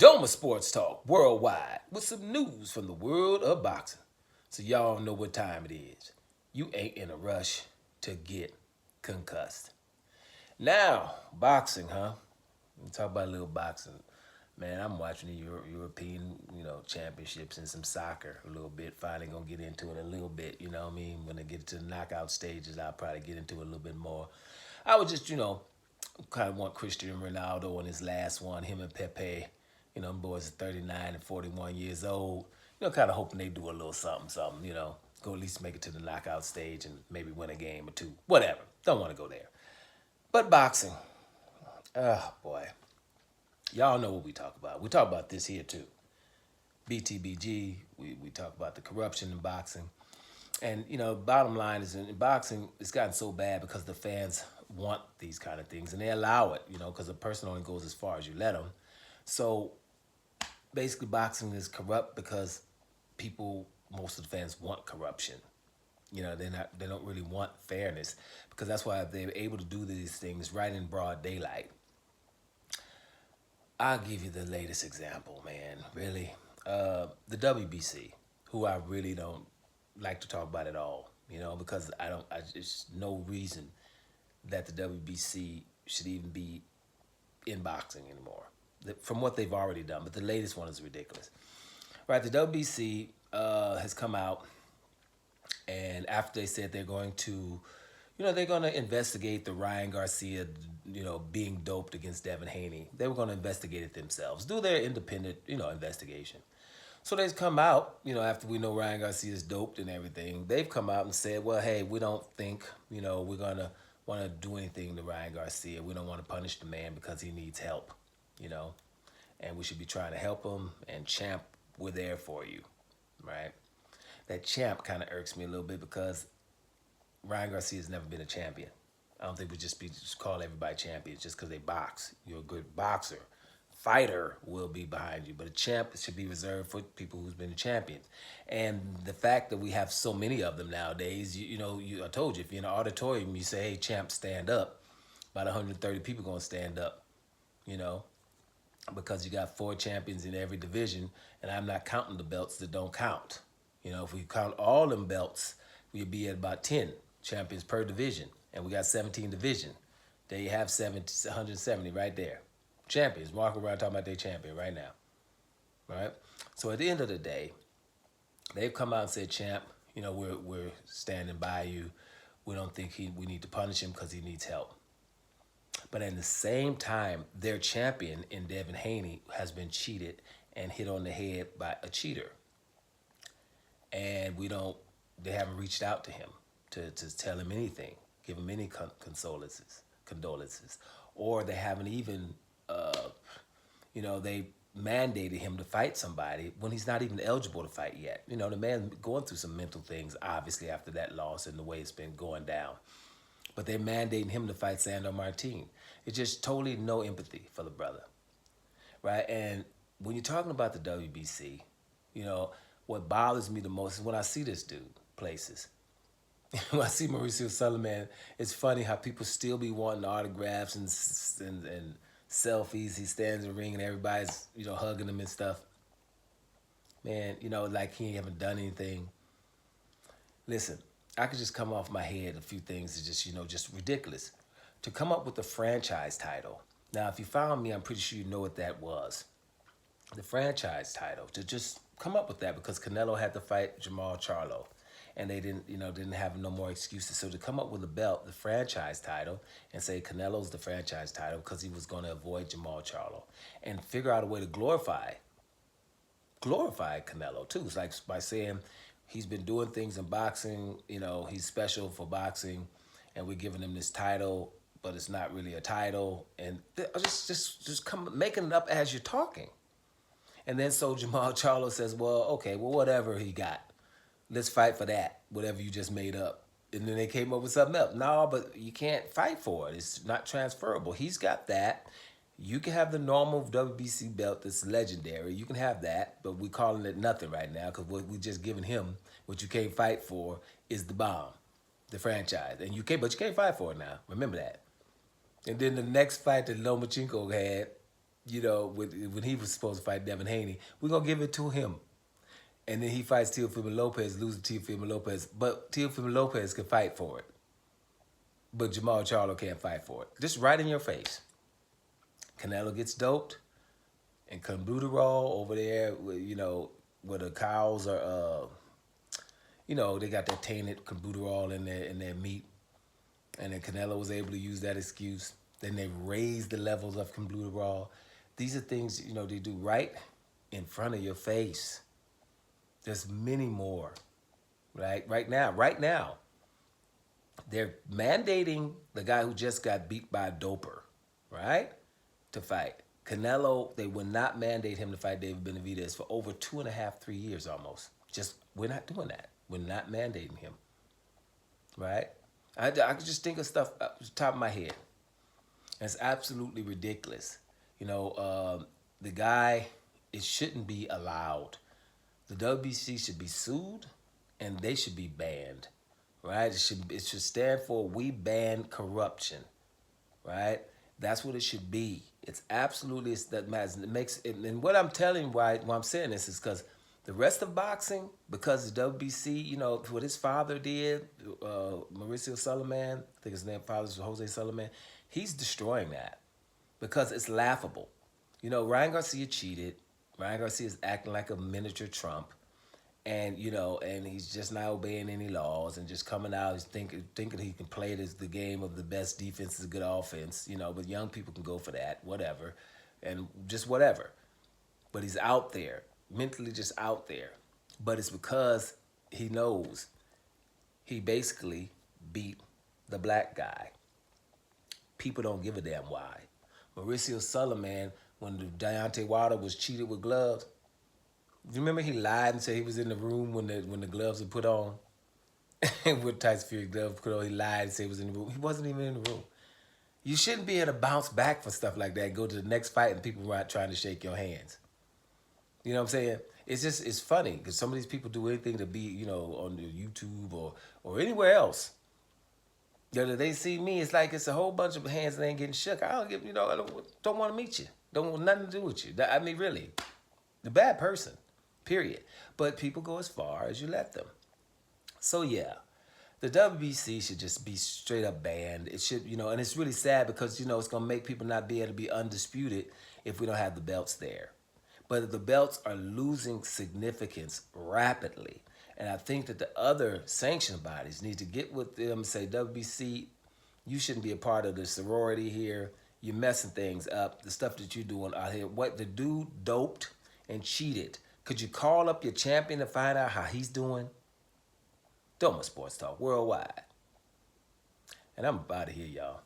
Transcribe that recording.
Doma Sports Talk worldwide with some news from the world of boxing. So y'all know what time it is. You ain't in a rush to get concussed. Now, boxing, huh? Let's talk about a little boxing. Man, I'm watching the European, championships and some soccer a little bit. Finally gonna get into it a little bit, you know what I mean? When I get to the knockout stages, I'll probably get into it a little bit more. I would just, kind of want Cristiano Ronaldo on his last one, him and Pepe. Them boys are 39 and 41 years old. Kind of hoping they do a little something, go at least make it to the knockout stage and maybe win a game or two. Whatever. Don't want to go there. But boxing, oh boy. Y'all know what we talk about. We talk about this here too. BTBG, we talk about the corruption in boxing. And, bottom line is in boxing, it's gotten so bad because the fans want these kind of things and they allow it, because a person only goes as far as you let them. So basically boxing is corrupt because most of the fans want corruption. They don't really want fairness because that's why they're able to do these things right in broad daylight. I'll give you the latest example, man, really. The WBC, who I really don't like to talk about at all, because there's no reason that the WBC should even be in boxing anymore from what they've already done. But the latest one is ridiculous. Right, the WBC has come out, and after they said they're going to, they're going to investigate the Ryan Garcia, being doped against Devin Haney. They were going to investigate it themselves, do their independent, investigation. So they've come out, after we know Ryan Garcia is doped and everything, they've come out and said, well, hey, we don't think, we're going to want to do anything to Ryan Garcia. We don't want to punish the man because he needs help, and we should be trying to help him. And Champ, we're there for you, right? That Champ kind of irks me a little bit because Ryan Garcia has never been a champion. I don't think we just call everybody champions just because they box. You're a good boxer. Fighter will be behind you, but a champ should be reserved for people who's been champions. And the fact that we have so many of them nowadays, I told you, if you're in an auditorium, you say, hey, champ, stand up. About 130 people going to stand up, because you got 4 champions in every division, and I'm not counting the belts that don't count. If we count all them belts, we'd be at about 10 champions per division, and we got 17 divisions. There you have 170 right there. Champions, walk around talking about their champion right now, right? So at the end of the day, they've come out and said, Champ, we're standing by you. We don't think we need to punish him because he needs help. But at the same time, their champion in Devin Haney has been cheated and hit on the head by a cheater. And they haven't reached out to him to tell him anything, give him any condolences. Or they haven't even, they mandated him to fight somebody when he's not even eligible to fight yet. The man's going through some mental things, obviously, after that loss and the way it's been going down. But they're mandating him to fight Sandor Martin. It's just totally no empathy for the brother, right? And when you're talking about the WBC, what bothers me the most is when I see this dude places. When I see Mauricio Sullivan, it's funny how people still be wanting autographs and selfies. He stands in the ring and everybody's, hugging him and stuff. Man, like he haven't done anything. Listen, I could just come off my head a few things that just ridiculous. To come up with the franchise title. Now, if you found me, I'm pretty sure you know what that was. The franchise title. To just come up with that because Canelo had to fight Jamal Charlo. And they didn't have no more excuses. So to come up with a belt, the franchise title, and say Canelo's the franchise title because he was going to avoid Jamal Charlo. And figure out a way to glorify Canelo too. It's like by saying he's been doing things in boxing, he's special for boxing, and we're giving him this title, but it's not really a title. And just come making it up as you're talking. And then so Jamal Charlo says, well, okay, well, whatever he got. Let's fight for that, whatever you just made up. And then they came up with something else. No, but you can't fight for it. It's not transferable. He's got that. You can have the normal WBC belt that's legendary. You can have that, but we're calling it nothing right now because what we're just giving him, what you can't fight for, is the bomb, the franchise. But you can't fight for it now. Remember that. And then the next fight that Lomachenko had, when he was supposed to fight Devin Haney. We're gonna give it to him. And then he fights Teofimo Lopez, loses Teofimo Lopez. But Teofimo Lopez can fight for it. But Jamal Charlo can't fight for it. Just right in your face. Canelo gets doped. And Clenbuterol over there, where the cows are, they got that tainted Clenbuterol in their meat. And then Canelo was able to use that excuse. Then they raised the levels of Clenbuterol. These are things, they do right in front of your face. There's many more, right? Right now, they're mandating the guy who just got beat by a doper, right, to fight. Canelo, they will not mandate him to fight David Benavidez for over 2.5, 3 years almost. We're not doing that. We're not mandating him, right? I could just think of stuff off the top of my head. It's absolutely ridiculous. The guy, it shouldn't be allowed. The WBC should be sued, and they should be banned, right? It should stand for We Ban Corruption, right? That's what it should be. It's absolutely that matters. It makes it, and what I'm telling why I'm saying this is because the rest of boxing, because the WBC, what his father did, Mauricio Sulaiman, I think his father was Jose Sulaiman, he's destroying that because it's laughable. Ryan Garcia cheated. Ryan Garcia is acting like a miniature Trump. And and he's just not obeying any laws and just coming out, he's thinking he can play the game of the best defense is a good offense, but young people can go for that, whatever, and just whatever. But he's out there, mentally just out there. But it's because he knows he basically beat the black guy. People don't give a damn why. Mauricio Sulaiman, when Deontay Wilder was cheated with gloves, you remember he lied and said he was in the room when the gloves were put on? With Tyson Fury gloves put on, he lied and said he was in the room. He wasn't even in the room. You shouldn't be able to bounce back for stuff like that. Go to the next fight and people are trying to shake your hands. You know what I'm saying? It's funny because some of these people do anything to be, on the YouTube or anywhere else. They see me, it's like it's a whole bunch of hands that ain't getting shook. I don't want to meet you. Don't want nothing to do with you. I mean, really, the bad person. Period. But people go as far as you let them. So yeah, the WBC should just be straight up banned. It should, and it's really sad because, it's going to make people not be able to be undisputed if we don't have the belts there. But the belts are losing significance rapidly. And I think that the other sanctioned bodies need to get with them and say, WBC, you shouldn't be a part of the sorority here. You're messing things up. The stuff that you're doing out here. What the dude doped and cheated. Could you call up your champion to find out how he's doing? Doma Sports Talk Worldwide. And I'm out of here, y'all.